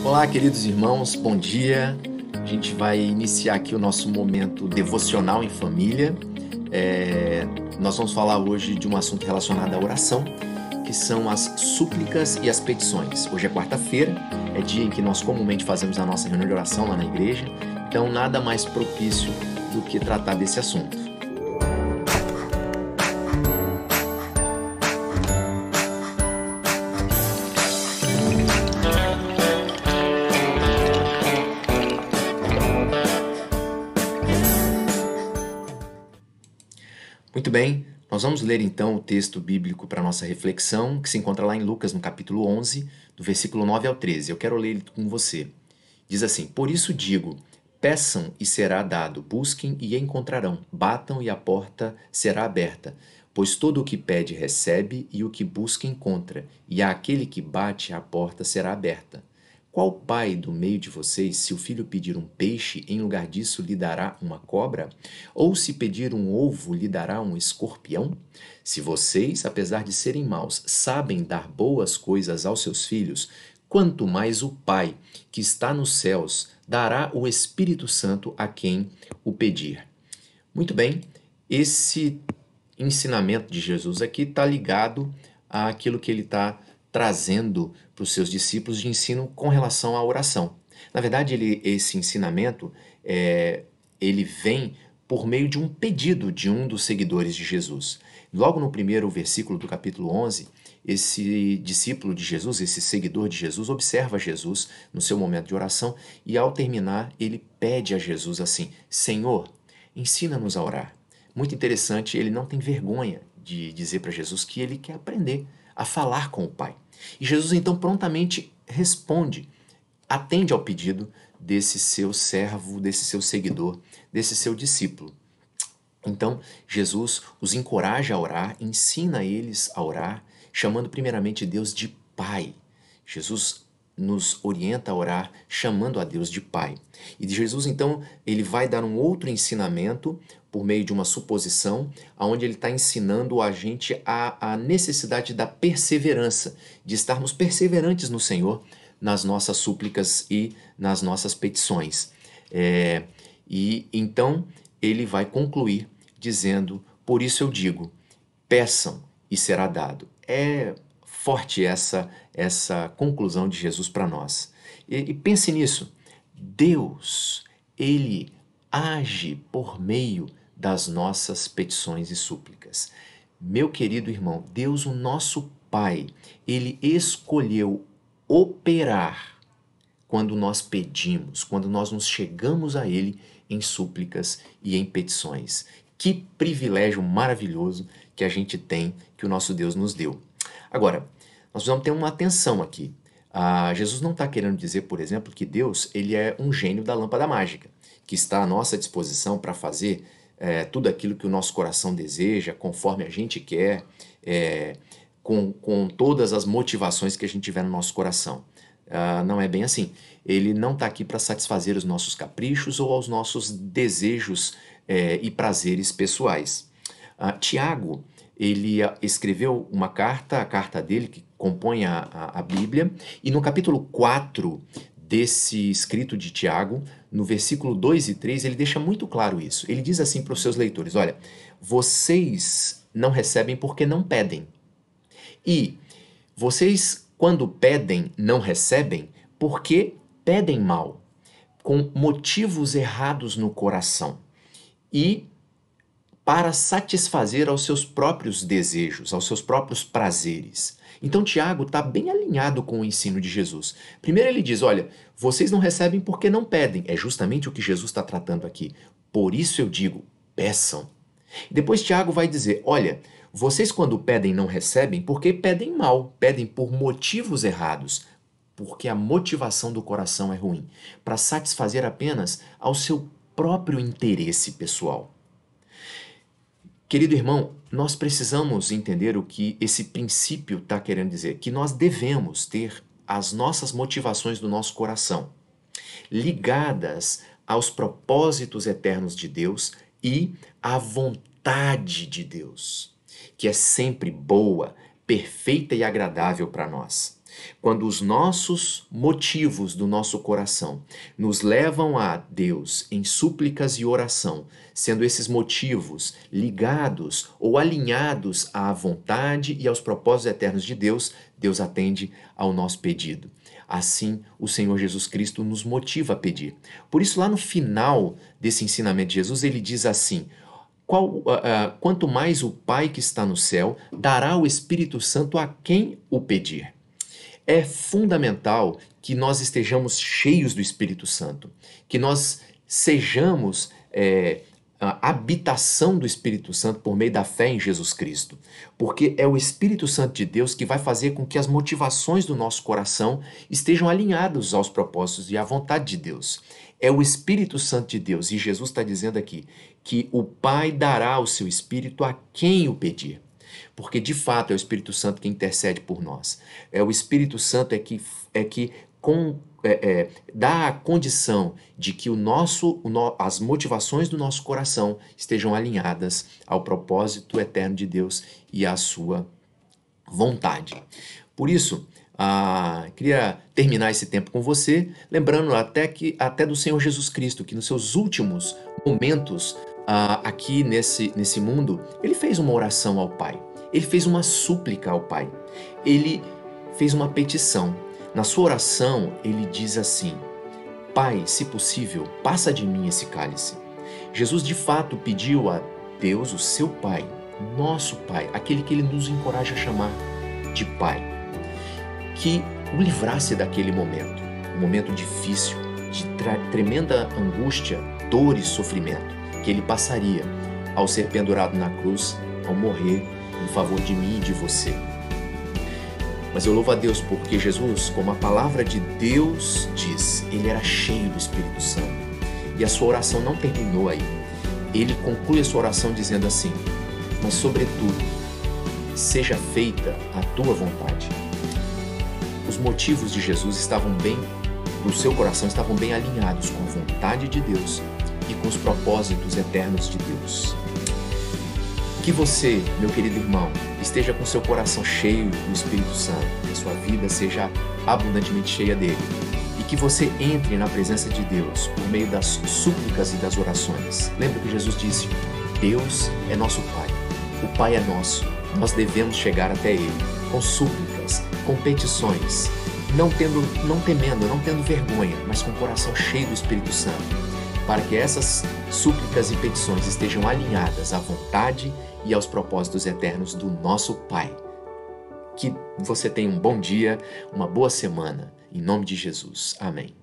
Olá, queridos irmãos, bom dia. A gente vai iniciar aqui o nosso momento devocional em família. Nós vamos falar hoje de um assunto relacionado à oração, que são as súplicas e as petições. Hoje é quarta-feira, é dia em que nós comumente fazemos a nossa reunião de oração lá na igreja, então nada mais propício do que tratar desse assunto. Muito bem, nós vamos ler então o texto bíblico para a nossa reflexão, que se encontra lá em Lucas, no capítulo 11, do versículo 9 ao 13. Eu quero ler ele com você. Diz assim: Por isso digo, peçam e será dado, busquem e encontrarão, batam e a porta será aberta. Pois todo o que pede recebe, e o que busca encontra, e àquele que bate a porta será aberta. Qual pai do meio de vocês, se o filho pedir um peixe, em lugar disso lhe dará uma cobra? Ou se pedir um ovo, lhe dará um escorpião? Se vocês, apesar de serem maus, sabem dar boas coisas aos seus filhos, quanto mais o Pai, que está nos céus, dará o Espírito Santo a quem o pedir. Muito bem, esse ensinamento de Jesus aqui está ligado àquilo que ele está trazendo para os seus discípulos de ensino com relação à oração. Na verdade, esse ensinamento ele vem por meio de um pedido de um dos seguidores de Jesus. Logo no primeiro versículo do capítulo 11, esse discípulo de Jesus, esse seguidor de Jesus, observa Jesus no seu momento de oração e, ao terminar, ele pede a Jesus assim: Senhor, ensina-nos a orar. Muito interessante, ele não tem vergonha de dizer para Jesus que ele quer aprender a falar com o Pai. E Jesus então prontamente responde, atende ao pedido desse seu servo, desse seu seguidor, desse seu discípulo. Então, Jesus os encoraja a orar, ensina eles a orar, chamando primeiramente Deus de Pai. Jesus nos orienta a orar chamando a Deus de Pai. E de Jesus, então, ele vai dar um outro ensinamento por meio de uma suposição, onde ele está ensinando a gente a necessidade da perseverança, de estarmos perseverantes no Senhor, nas nossas súplicas e nas nossas petições. E então ele vai concluir dizendo: por isso eu digo, peçam e será dado. É forte essa conclusão de Jesus para nós. E pense nisso, Deus, ele age por meio das nossas petições e súplicas. Meu querido irmão, Deus, o nosso Pai, ele escolheu operar quando nós pedimos, quando nós nos chegamos a ele em súplicas e em petições. Que privilégio maravilhoso que a gente tem, que o nosso Deus nos deu. Agora, nós precisamos ter uma atenção aqui. Jesus não está querendo dizer, por exemplo, que Deus ele é um gênio da lâmpada mágica, que está à nossa disposição para fazer tudo aquilo que o nosso coração deseja, conforme a gente quer, com todas as motivações que a gente tiver no nosso coração. Não é bem assim. Ele não está aqui para satisfazer os nossos caprichos ou aos nossos desejos e prazeres pessoais. Tiago, ele escreveu uma carta, a carta dele, que compõe a Bíblia, e no capítulo 4 desse escrito de Tiago, no versículo 2 e 3, ele deixa muito claro isso. Ele diz assim para os seus leitores: olha, vocês não recebem porque não pedem. E vocês, quando pedem, não recebem porque pedem mal, com motivos errados no coração e para satisfazer aos seus próprios desejos, aos seus próprios prazeres. Então Tiago está bem alinhado com o ensino de Jesus. Primeiro ele diz, olha, vocês não recebem porque não pedem. É justamente o que Jesus está tratando aqui. Por isso eu digo, peçam. Depois Tiago vai dizer, olha, vocês quando pedem não recebem porque pedem mal, pedem por motivos errados, porque a motivação do coração é ruim, para satisfazer apenas ao seu próprio interesse pessoal. Querido irmão, nós precisamos entender o que esse princípio está querendo dizer, que nós devemos ter as nossas motivações do nosso coração ligadas aos propósitos eternos de Deus e à vontade de Deus, que é sempre boa, perfeita e agradável para nós. Quando os nossos motivos do nosso coração nos levam a Deus em súplicas e oração, sendo esses motivos ligados ou alinhados à vontade e aos propósitos eternos de Deus, Deus atende ao nosso pedido. Assim, o Senhor Jesus Cristo nos motiva a pedir. Por isso, lá no final desse ensinamento de Jesus, ele diz assim: quanto mais o Pai que está no céu dará o Espírito Santo a quem o pedir. É fundamental que nós estejamos cheios do Espírito Santo, que nós sejamos a habitação do Espírito Santo por meio da fé em Jesus Cristo, porque é o Espírito Santo de Deus que vai fazer com que as motivações do nosso coração estejam alinhadas aos propósitos e à vontade de Deus. É o Espírito Santo de Deus, e Jesus está dizendo aqui que o Pai dará o seu Espírito a quem o pedir. Porque de fato é o Espírito Santo que intercede por nós. É o Espírito Santo que dá a condição de que as motivações do nosso coração estejam alinhadas ao propósito eterno de Deus e à sua vontade. Por isso, queria terminar esse tempo com você, lembrando até do Senhor Jesus Cristo, que nos seus últimos momentos aqui nesse mundo, ele fez uma oração ao Pai, ele fez uma súplica ao Pai, ele fez uma petição. Na sua oração, ele diz assim: Pai, se possível, passa de mim esse cálice. Jesus de fato pediu a Deus, o seu Pai, nosso Pai, aquele que ele nos encoraja a chamar de Pai, que o livrasse daquele momento, um momento difícil, de tremenda angústia, dor e sofrimento, que ele passaria ao ser pendurado na cruz, ao morrer em favor de mim e de você. Mas eu louvo a Deus porque Jesus, como a palavra de Deus diz, ele era cheio do Espírito Santo. E a sua oração não terminou aí. Ele conclui a sua oração dizendo assim: mas sobretudo, seja feita a tua vontade. Os motivos de Jesus no seu coração estavam bem alinhados com a vontade de Deus e com os propósitos eternos de Deus. Que você, meu querido irmão, esteja com seu coração cheio do Espírito Santo, que a sua vida seja abundantemente cheia dele, e que você entre na presença de Deus por meio das súplicas e das orações. Lembra que Jesus disse: Deus é nosso Pai, o Pai é nosso, nós devemos chegar até Ele com súplicas, com petições, não temendo, não tendo vergonha, mas com o coração cheio do Espírito Santo, para que essas súplicas e petições estejam alinhadas à vontade e aos propósitos eternos do nosso Pai. Que você tenha um bom dia, uma boa semana, em nome de Jesus. Amém.